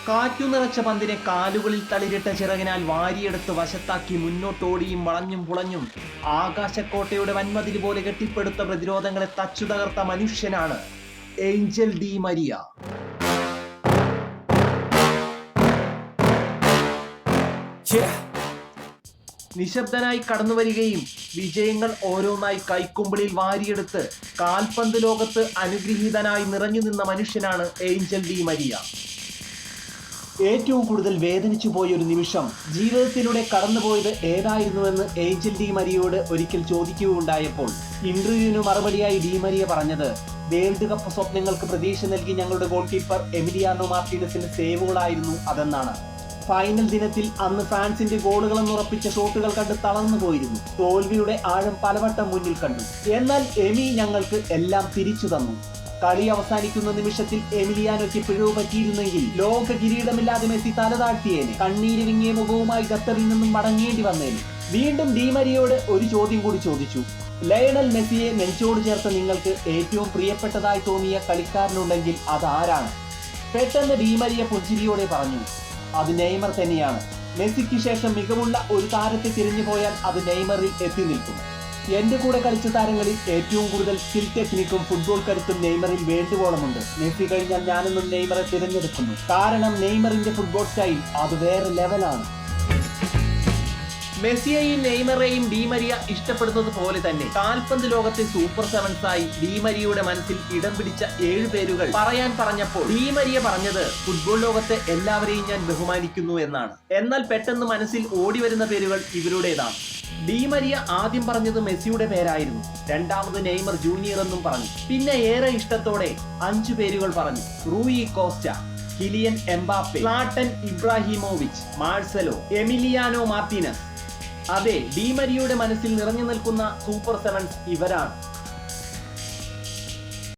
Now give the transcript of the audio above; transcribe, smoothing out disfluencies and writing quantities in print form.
കാറ്റു നിറച്ച പന്തിനെ കാലുകളിൽ തളിരിട്ട ചിറകിനാൽ വാരിയെടുത്ത് വശത്താക്കി മുന്നോട്ടോടിയും വളഞ്ഞും പുളഞ്ഞും ആകാശക്കോട്ടയുടെ വൻമതിൽ പോലെ കെട്ടിപ്പടുത്ത പ്രതിരോധങ്ങളെ തച്ചു തകർത്ത മനുഷ്യനാണ് ഏഞ്ചൽ ഡി മരിയ. നിശബ്ദനായി കടന്നുവരികയും വിജയങ്ങൾ ഓരോന്നായി കൈക്കുമ്പിളിൽ വാരിയെടുത്ത് കാൽപന്ത് ലോകത്ത് അനുഗ്രഹീതനായി നിറഞ്ഞു നിന്ന മനുഷ്യനാണ് ഏഞ്ചൽ ഡി മരിയ. ഏറ്റവും കൂടുതൽ വേദനിച്ചു പോയൊരു നിമിഷം ജീവിതത്തിലൂടെ കടന്നുപോയത് ഏതായിരുന്നുവെന്ന് ഏഞ്ചൽ ഡി മരിയയോട് ഒരിക്കൽ ചോദിക്കുകയുണ്ടായപ്പോൾ ഇന്റർവ്യൂവിന് മറുപടിയായി ഡി മരിയ പറഞ്ഞത്, വേൾഡ് കപ്പ് സ്വപ്നങ്ങൾക്ക് പ്രതീക്ഷ നൽകി ഞങ്ങളുടെ ഗോൾ കീപ്പർ എമിലിയാനോ മാർട്ടിനസിന്റെ സേവുകളായിരുന്നു അതെന്നാണ്. ഫൈനൽ ദിനത്തിൽ അന്ന് ഫാൻസിന്റെ ഗോളുകളെന്ന് ഉറപ്പിച്ച ഷോട്ടുകൾ കണ്ട് തളർന്നു പോയിരുന്നു. തോൽവിയുടെ ആഴം പലവട്ടം മുന്നിൽ കണ്ടു. എന്നാൽ എമി ഞങ്ങൾക്ക് എല്ലാം തിരിച്ചു തന്നു. കളി അവസാനിക്കുന്ന നിമിഷത്തിൽ എമിലിയാനോയ്ക്ക് പിഴവ് പറ്റിയിരുന്നെങ്കിൽ ലോക കിരീടമില്ലാതെ മെസ്സി തലതാഴ്ത്തിയേനെ. കണ്ണീര് വിങ്ങിയ മുഖവുമായി ഖത്തറിൽ നിന്നും മടങ്ങേണ്ടി വന്നേനെ. വീണ്ടും ഡി മരിയയോട് ഒരു ചോദ്യം കൂടി ചോദിച്ചു. ലയണൽ മെസ്സിയെ നെഞ്ചോട് ചേർത്ത് നിങ്ങൾക്ക് ഏറ്റവും പ്രിയപ്പെട്ടതായി തോന്നിയ കളിക്കാരനുണ്ടെങ്കിൽ അതാരാണ്? പെട്ടെന്ന് ഡി മരിയ പുഞ്ചിരിയോടെ പറഞ്ഞു, അത് നെയ്മർ തന്നെയാണ്. മെസ്സിക്ക് ശേഷം മികവുള്ള ഒരു താരത്തെ തിരിഞ്ഞു പോയാൽ അത് നെയ്മറിൽ എത്തി നിൽക്കും. എന്റെ കൂടെ കളിച്ച താരങ്ങളിൽ ഏറ്റവും കൂടുതൽ സ്കിൽ ടെക്നിക്കും ഫുട്ബോൾ കരുത്തും നെയ്മറിൽ വേണ്ടുവോളമുണ്ട്. മെസ്സി കഴിഞ്ഞാൽ ഞാനെന്നും നെയ്മറെ തിരഞ്ഞെടുക്കുന്നു. കാരണം നെയ്മറിന്റെ ഫുട്ബോൾ സ്റ്റൈൽ അത് വേറെ ലെവലാണ്. മെസ്സിയെയും നെയ്മറെയും ഡി മരിയ ഇഷ്ടപ്പെടുന്നത് പോലെ തന്നെ കാൽപന്ത് ലോകത്തെ സൂപ്പർ സെവൻസായി ഡി മരിയയുടെ മനസ്സിൽ ഇടം പിടിച്ച 7 പേരുകൾ പറയാൻ പറഞ്ഞപ്പോൾ ഡി മരിയ പറഞ്ഞത് ഫുട്ബോൾ ലോകത്തെ എല്ലാവരെയും ഞാൻ ബഹുമാനിക്കുന്നു എന്നാണ്. എന്നാൽ പെട്ടെന്ന് മനസ്സിൽ ഓടി വരുന്ന പേരുകൾ ഇവരുടേതാണ്. ഡി മരിയ ആദ്യം പറഞ്ഞത് മെസ്സിയുടെ പേരായിരുന്നു. രണ്ടാമത് നെയ്മർ ജൂനിയർ എന്നും പറഞ്ഞു. പിന്നെ ഏറെ ഇഷ്ടത്തോടെ 5 പേരുകൾ പറഞ്ഞു. Rui Costa, Kylian Mbappe, Zlatan Ibrahimovic, Marcelo, Emiliano Martinez. അതെ, ഡി മരിയയുടെ മനസ്സിൽ നിറഞ്ഞു നിൽക്കുന്ന സൂപ്പർ സെവൻസ് ഇവരാണ്.